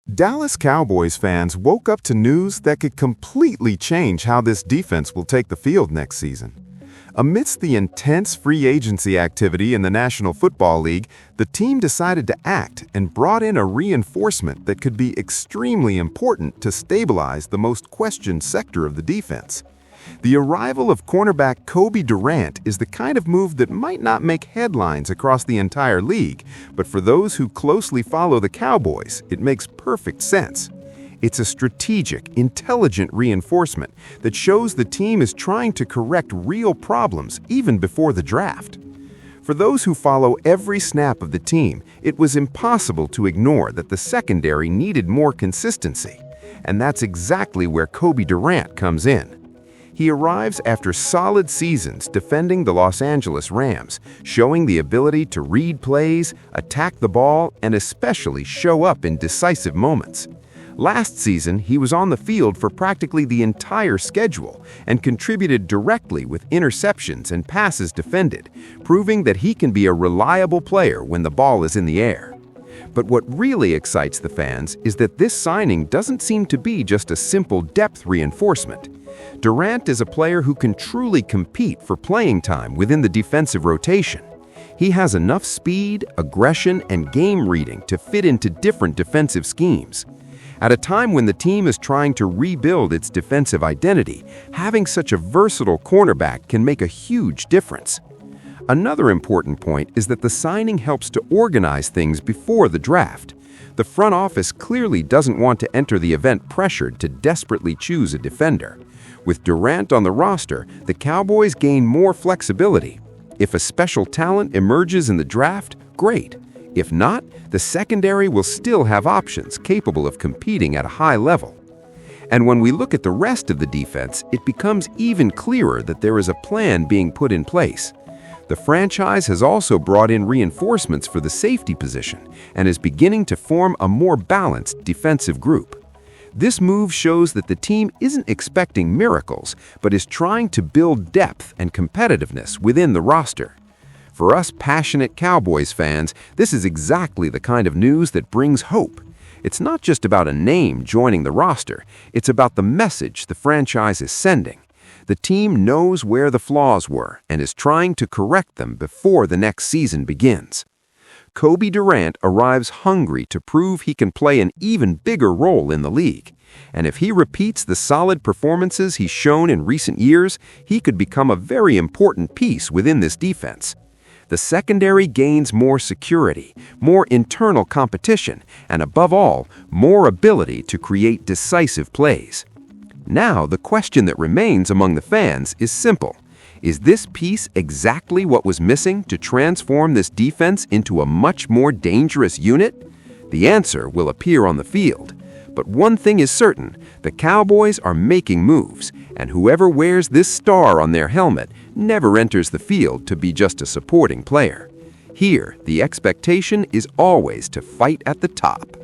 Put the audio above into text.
Dallas Cowboys fans woke up to news that could completely change how this defense will take the field next season. Amidst the intense free agency activity in the National Football League, the team decided to act and brought in a reinforcement that could be extremely important to stabilize the most questioned sector of the defense. The arrival of cornerback Kobe Durant is the kind of move that might not make headlines across the entire league, but for those who closely follow the Cowboys, it makes perfect sense. It's a strategic, intelligent reinforcement that shows the team is trying to correct real problems even before the draft. For those who follow every snap of the team, it was impossible to ignore that the secondary needed more consistency, and that's exactly where Kobe Durant comes in. He arrives after solid seasons defending the Los Angeles Rams, showing the ability to read plays, attack the ball, and especially show up in decisive moments. Last season, he was on the field for practically the entire schedule and contributed directly with interceptions and passes defended, proving that he can be a reliable player when the ball is in the air. But what really excites the fans is that this signing doesn't seem to be just a simple depth reinforcement. Durant is a player who can truly compete for playing time within the defensive rotation. He has enough speed, aggression, and game reading to fit into different defensive schemes. At a time when the team is trying to rebuild its defensive identity, having such a versatile cornerback can make a huge difference. Another important point is that the signing helps to organize things before the draft. The front office clearly doesn't want to enter the event pressured to desperately choose a defender. With Durant on the roster, the Cowboys gain more flexibility. If a special talent emerges in the draft, great. If not, the secondary will still have options capable of competing at a high level. And when we look at the rest of the defense, it becomes even clearer that there is a plan being put in place. The franchise has also brought in reinforcements for the safety position and is beginning to form a more balanced defensive group. This move shows that the team isn't expecting miracles, but is trying to build depth and competitiveness within the roster. For us passionate Cowboys fans, this is exactly the kind of news that brings hope. It's not just about a name joining the roster, it's about the message the franchise is sending. The team knows where the flaws were and is trying to correct them before the next season begins. Kobe Durant arrives hungry to prove he can play an even bigger role in the league. And if he repeats the solid performances he's shown in recent years, he could become a very important piece within this defense. The secondary gains more security, more internal competition, and above all, more ability to create decisive plays. Now, the question that remains among the fans is simple. Is this piece exactly what was missing to transform this defense into a much more dangerous unit? The answer will appear on the field. But one thing is certain, the Cowboys are making moves, and whoever wears this star on their helmet never enters the field to be just a supporting player. Here, the expectation is always to fight at the top.